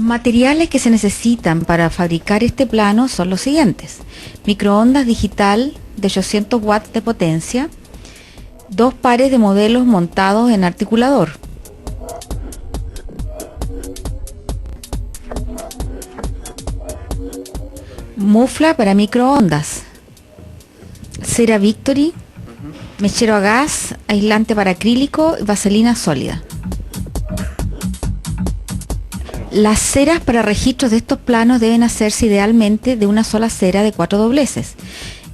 materiales que se necesitan para fabricar este plano son los siguientes: microondas digital de 800 watts de potencia, 2 pares de modelos montados en articulador, mufla para microondas, cera Victory, mechero a gas, aislante para acrílico y vaselina sólida. Las ceras para registros de estos planos deben hacerse idealmente de una sola cera de 4 dobleces.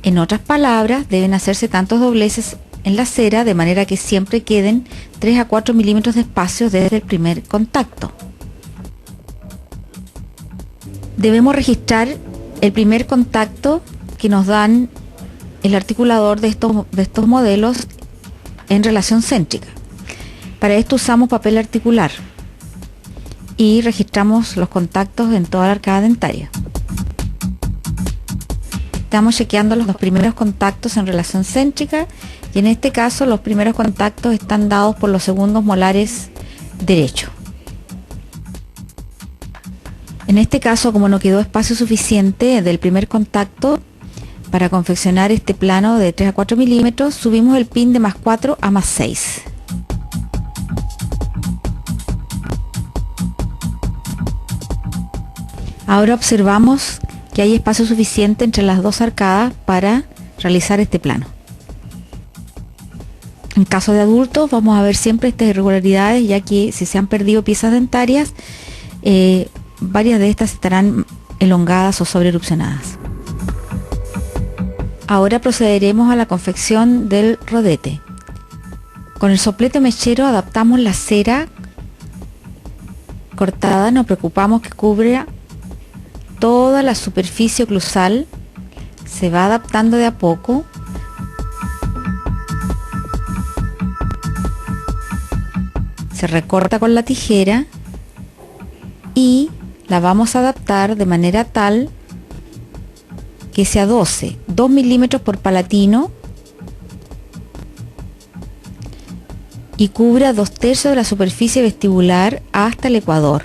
En otras palabras, deben hacerse tantos dobleces en la cera de manera que siempre queden 3 a 4 milímetros de espacio desde el primer contacto. Debemos registrar el primer contacto que nos dan el articulador de estos modelos en relación céntrica. Para esto usamos papel articular y registramos los contactos en toda la arcada dentaria. Estamos chequeando los primeros contactos en relación céntrica y en este caso los primeros contactos están dados por los segundos molares derecho. En este caso, como no quedó espacio suficiente del primer contacto para confeccionar este plano de 3 a 4 milímetros, subimos el pin de +4 a +6. Ahora observamos que hay espacio suficiente entre las dos arcadas para realizar este plano. En caso de adultos vamos a ver siempre estas irregularidades, ya que si se han perdido piezas dentarias, varias de estas estarán elongadas o sobreerupcionadas. Ahora procederemos a la confección del rodete. Con el soplete mechero adaptamos la cera cortada, nos preocupamos que cubra toda la superficie oclusal, se va adaptando de a poco. Se recorta con la tijera y la vamos a adaptar de manera tal que se adose 2 milímetros por palatino y cubra 2/3 de la superficie vestibular hasta el ecuador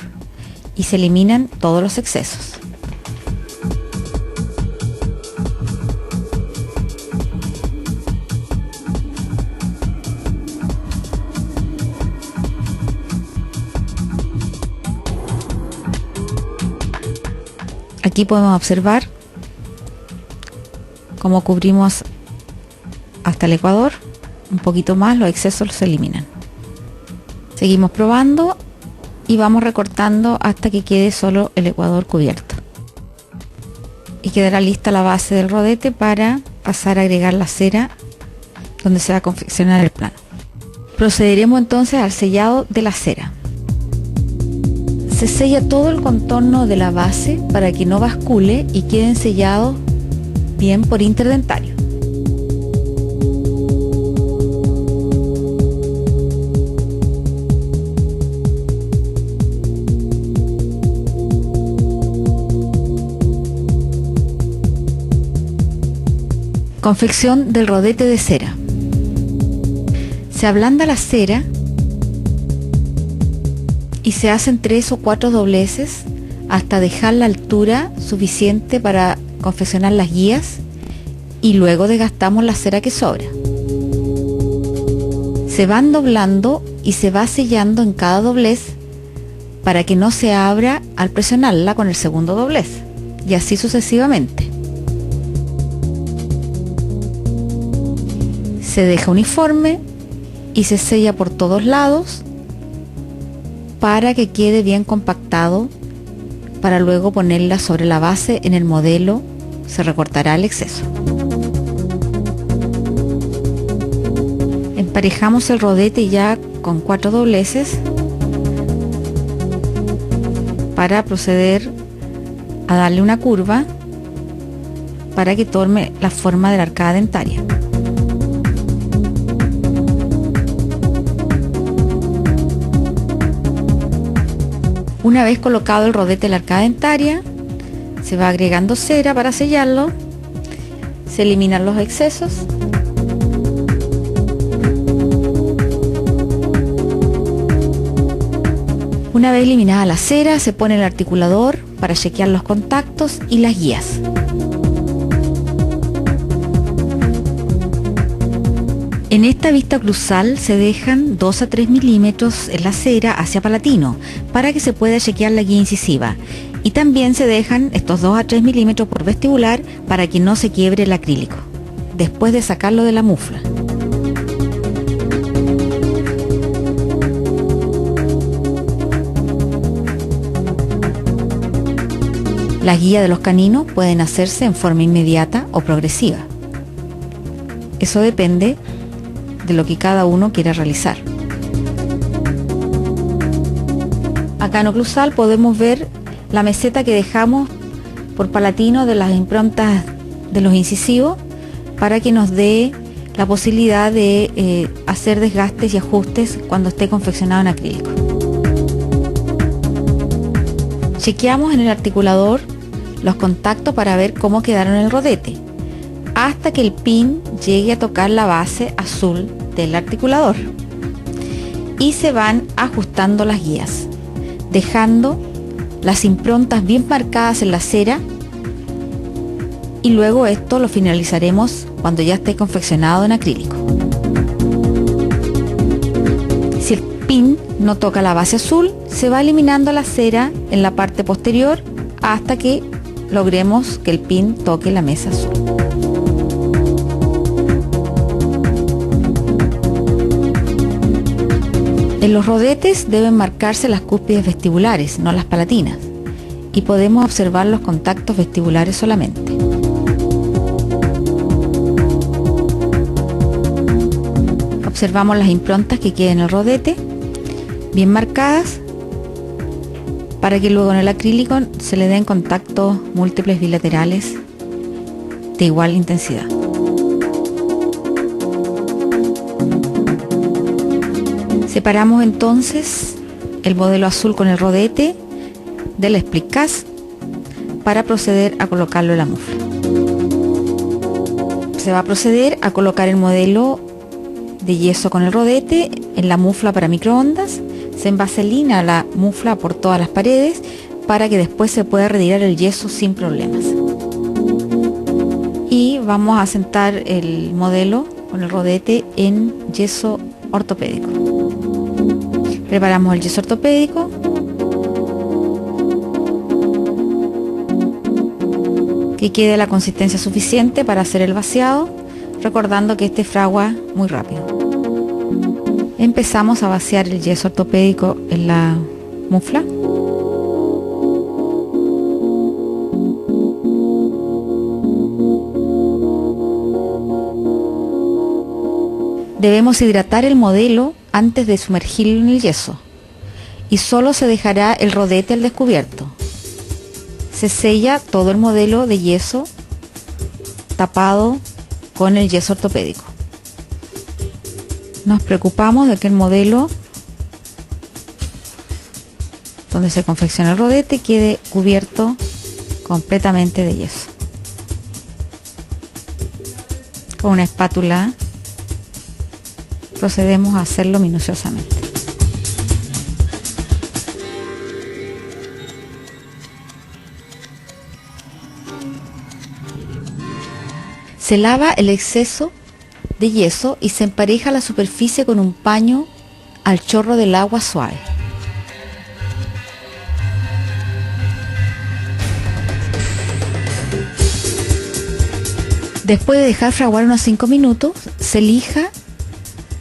y se eliminan todos los excesos. Aquí podemos observar cómo cubrimos hasta el ecuador, un poquito más, los excesos se eliminan. Seguimos probando y vamos recortando hasta que quede solo el ecuador cubierto. Y quedará lista la base del rodete para pasar a agregar la cera donde se va a confeccionar el plano. Procederemos entonces al sellado de la cera. Se sella todo el contorno de la base para que no bascule y queden sellados bien por interdentario. Confección del rodete de cera. Se ablanda la cera y se hacen 3 o 4 dobleces hasta dejar la altura suficiente para confeccionar las guías y luego desgastamos la cera que sobra. Se van doblando y se va sellando en cada doblez para que no se abra al presionarla con el segundo doblez y así sucesivamente. Se deja uniforme y se sella por todos lados para que quede bien compactado, para luego ponerla sobre la base en el modelo. Se recortará el exceso. Emparejamos el rodete ya con 4 dobleces para proceder a darle una curva para que tome la forma de la arcada dentaria. Una vez colocado el rodete en la arcada dentaria, se va agregando cera para sellarlo, se eliminan los excesos Una vez eliminada la cera, se pone el articulador para chequear los contactos y las guías. En esta vista oclusal se dejan 2 a 3 milímetros en la cera hacia palatino para que se pueda chequear la guía incisiva, y también se dejan estos 2 a 3 milímetros por vestibular para que no se quiebre el acrílico después de sacarlo de la mufla. Las guías de los caninos pueden hacerse en forma inmediata o progresiva. Eso depende de lo que cada uno quiera realizar. Acá en oclusal podemos ver la meseta que dejamos por palatino de las improntas de los incisivos para que nos dé la posibilidad de hacer desgastes y ajustes cuando esté confeccionado en acrílico. Chequeamos en el articulador los contactos para ver cómo quedaron en el rodete, hasta que el pin llegue a tocar la base azul del articulador, y se van ajustando las guías, dejando las improntas bien marcadas en la cera, y luego esto lo finalizaremos cuando ya esté confeccionado en acrílico. Si el pin no toca la base azul, se va eliminando la cera en la parte posterior hasta que logremos que el pin toque la mesa azul. En los rodetes deben marcarse las cúspides vestibulares, no las palatinas, y podemos observar los contactos vestibulares solamente. Observamos las improntas que queden en el rodete, bien marcadas, para que luego en el acrílico se le den contactos múltiples bilaterales de igual intensidad. Separamos entonces el modelo azul con el rodete del split cast para proceder a colocarlo en la mufla. Se va a proceder a colocar el modelo de yeso con el rodete en la mufla para microondas. Se envaselina la mufla por todas las paredes para que después se pueda retirar el yeso sin problemas. Y vamos a sentar el modelo con el rodete en yeso ortopédico. Preparamos el yeso ortopédico. Que quede la consistencia suficiente para hacer el vaciado, recordando que este fragua muy rápido. Empezamos a vaciar el yeso ortopédico en la mufla. Debemos hidratar el modelo antes de sumergirlo en el yeso, y solo se dejará el rodete al descubierto. Se sella todo el modelo de yeso tapado con el yeso ortopédico. Nos preocupamos de que el modelo donde se confecciona el rodete quede cubierto completamente de yeso. Con una espátula procedemos a hacerlo minuciosamente. Se lava el exceso de yeso y se empareja la superficie con un paño al chorro del agua suave. Después de dejar fraguar unos 5 minutos, se lija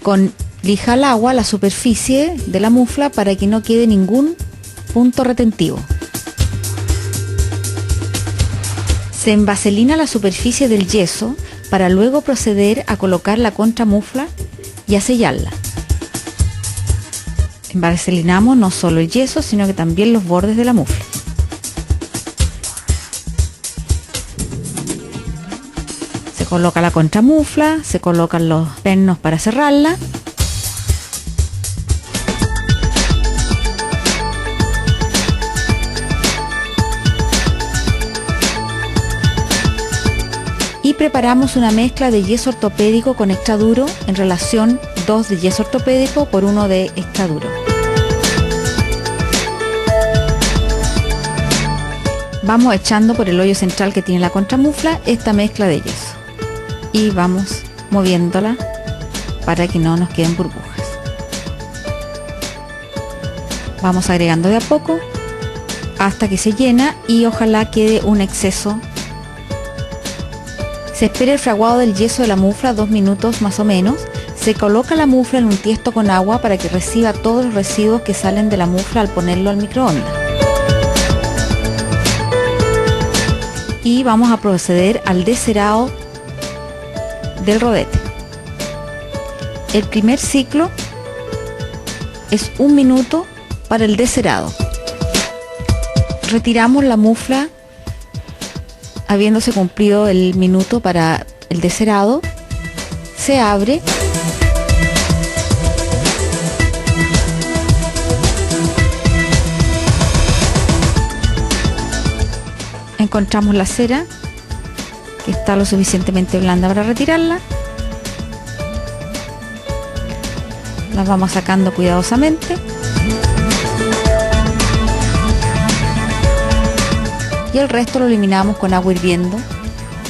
con lija al agua la superficie de la mufla para que no quede ningún punto retentivo. Se envaselina la superficie del yeso para luego proceder a colocar la contramufla y a sellarla. Envaselinamos no solo el yeso, sino que también los bordes de la mufla. Se coloca la contramufla, se colocan los pernos para cerrarla. Y preparamos una mezcla de yeso ortopédico con extra duro en relación 2 de yeso ortopédico por 1 de extra duro. Vamos echando por el hoyo central que tiene la contramufla esta mezcla de yeso y vamos moviéndola para que no nos queden burbujas. Vamos agregando de a poco hasta que se llena y ojalá quede un exceso. Se espera el fraguado del yeso de la mufla 2 minutos más o menos. Se coloca la mufla en un tiesto con agua para que reciba todos los residuos que salen de la mufla al ponerlo al microondas. Y vamos a proceder al descerado del rodete. El primer ciclo es 1 minuto para el descerado. Retiramos la mufla habiéndose cumplido el minuto para el descerado. Se abre. Encontramos la cera que está lo suficientemente blanda para retirarla. La vamos sacando cuidadosamente. Y el resto lo eliminamos con agua hirviendo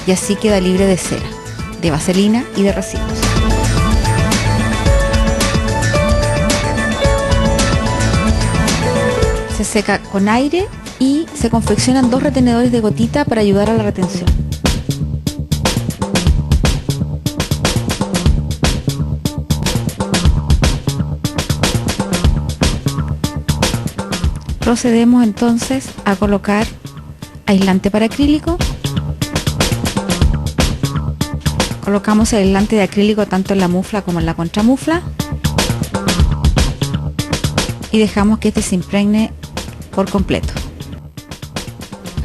y así queda libre de cera, de vaselina y de residuos. Se seca con aire y se confeccionan 2 retenedores de gotita para ayudar a la retención. Procedemos entonces a colocar aislante para acrílico. Colocamos el aislante de acrílico tanto en la mufla como en la contramufla y dejamos que este se impregne por completo.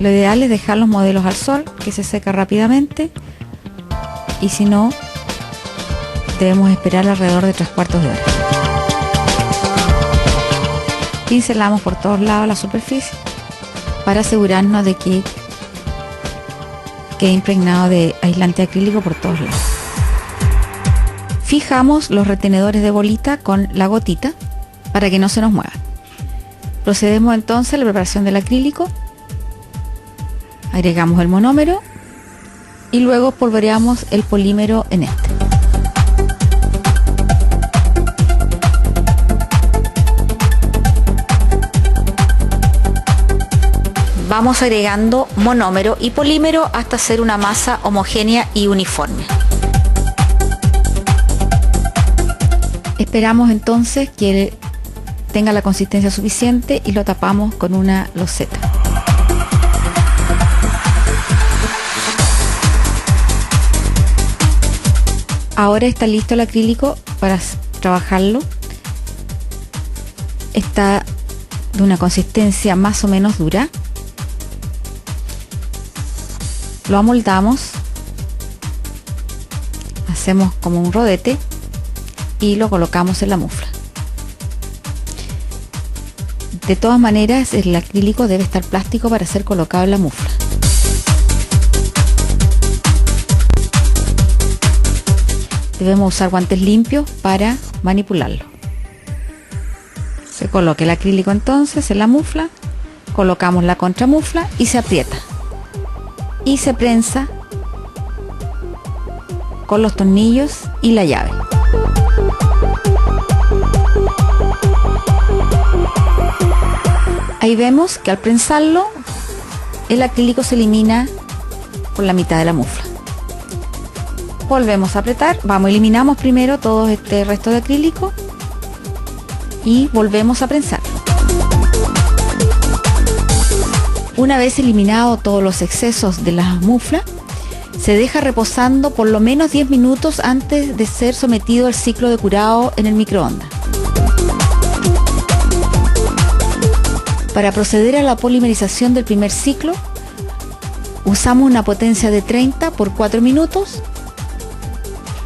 Lo ideal es dejar los modelos al sol, que se seca rápidamente, y si no, debemos esperar alrededor de 3/4 de hora. Pincelamos por todos lados la superficie para asegurarnos de que quede impregnado de aislante acrílico por todos lados. Fijamos los retenedores de bolita con la gotita para que no se nos muevan. Procedemos entonces a la preparación del acrílico. Agregamos el monómero y luego polvoreamos el polímero en este. Vamos agregando monómero y polímero hasta hacer una masa homogénea y uniforme. Esperamos entonces que tenga la consistencia suficiente y lo tapamos con una loseta. Ahora está listo el acrílico para trabajarlo. Está de una consistencia más o menos dura. Lo amoldamos, hacemos como un rodete y lo colocamos en la mufla. De todas maneras, el acrílico debe estar plástico para ser colocado en la mufla. Debemos usar guantes limpios para manipularlo. Se coloca el acrílico entonces en la mufla, colocamos la contramufla y se aprieta. Y se prensa con los tornillos y la llave. Ahí vemos que al prensarlo el acrílico se elimina por la mitad de la mufla. Volvemos a apretar, eliminamos primero todo este resto de acrílico y volvemos a prensar. Una vez eliminado todos los excesos de la mufla, se deja reposando por lo menos 10 minutos antes de ser sometido al ciclo de curado en el microondas. Para proceder a la polimerización del primer ciclo, usamos una potencia de 30 por 4 minutos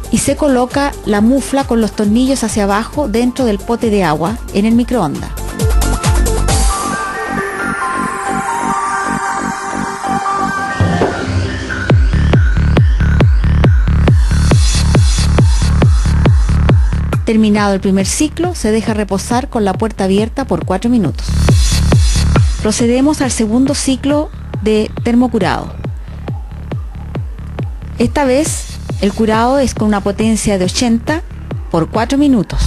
y se coloca la mufla con los tornillos hacia abajo dentro del pote de agua en el microondas. Terminado el primer ciclo, se deja reposar con la puerta abierta por 4 minutos. Procedemos al segundo ciclo de termocurado. Esta vez el curado es con una potencia de 80 por 4 minutos.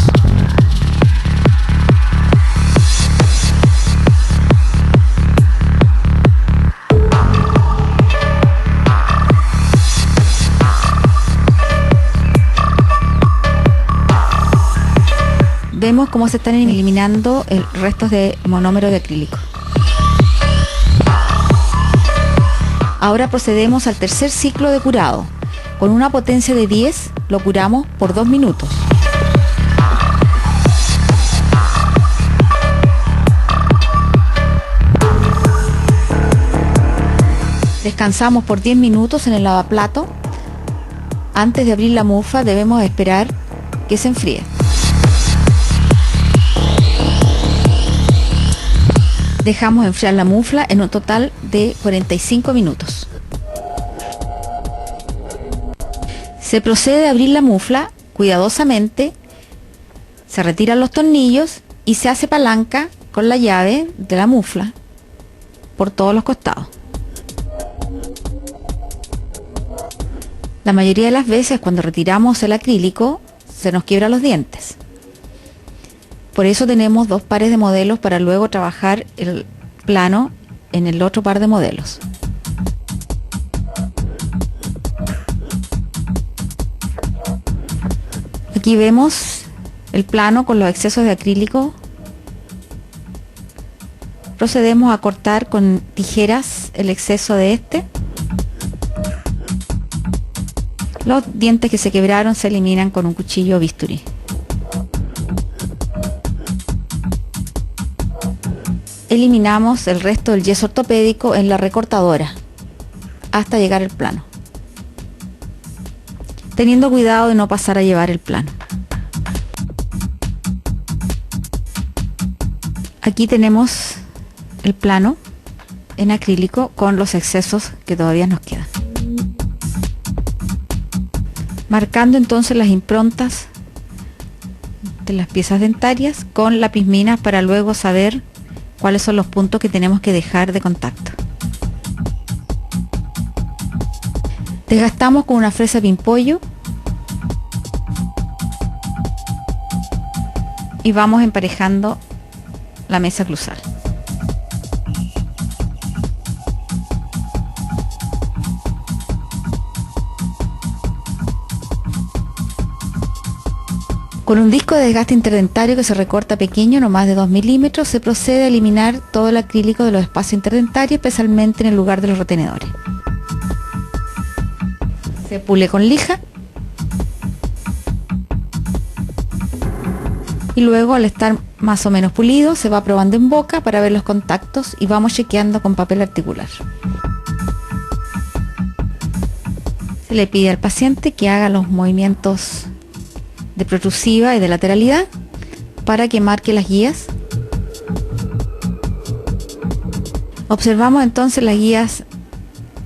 Vemos cómo se están eliminando restos de monómero de acrílico. Ahora procedemos al tercer ciclo de curado. Con una potencia de 10 lo curamos por 2 minutos. Descansamos por 10 minutos en el lavaplato. Antes de abrir la mufa debemos esperar que se enfríe. Dejamos enfriar la mufla en un total de 45 minutos. Se procede a abrir la mufla cuidadosamente, se retiran los tornillos y se hace palanca con la llave de la mufla por todos los costados. La mayoría de las veces cuando retiramos el acrílico se nos quiebran los dientes. Por eso tenemos 2 pares de modelos para luego trabajar el plano en el otro par de modelos. Aquí vemos el plano con los excesos de acrílico. Procedemos a cortar con tijeras el exceso de este. Los dientes que se quebraron se eliminan con un cuchillo o bisturí. Eliminamos el resto del yeso ortopédico en la recortadora hasta llegar al plano, teniendo cuidado de no pasar a llevar el plano. Aquí tenemos el plano en acrílico con los excesos que todavía nos quedan, marcando entonces las improntas de las piezas dentarias con lápiz minas para luego saber cuáles son los puntos que tenemos que dejar de contacto. Desgastamos con una fresa pimpollo y vamos emparejando la mesa cruzal. Con un disco de desgaste interdentario que se recorta pequeño, no más de 2 milímetros, se procede a eliminar todo el acrílico de los espacios interdentarios, especialmente en el lugar de los retenedores. Se pule con lija y luego, al estar más o menos pulido, se va probando en boca para ver los contactos y vamos chequeando con papel articular. Se le pide al paciente que haga los movimientos de protrusiva y de lateralidad para que marque las guías. Observamos entonces las guías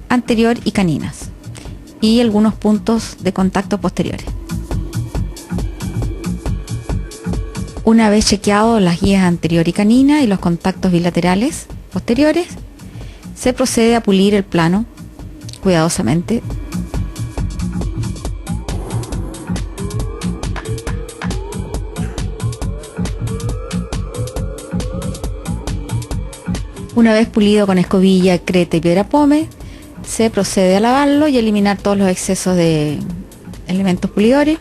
anterior y caninas y algunos puntos de contacto posteriores. Una vez chequeado las guías anterior y canina y los contactos bilaterales posteriores, se procede a pulir el plano cuidadosamente. Una vez pulido con escobilla, creta y piedra pómez, se procede a lavarlo y eliminar todos los excesos de elementos pulidores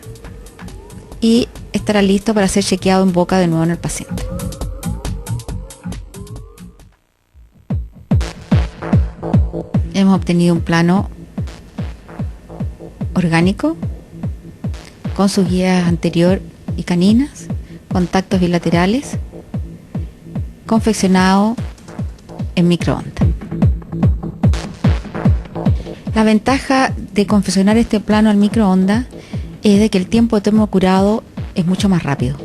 y estará listo para ser chequeado en boca de nuevo en el paciente. Hemos obtenido un plano orgánico con sus guías anterior y caninas, contactos bilaterales, confeccionado en microondas. La ventaja de confeccionar este plano al microondas es de que el tiempo de termocurado es mucho más rápido.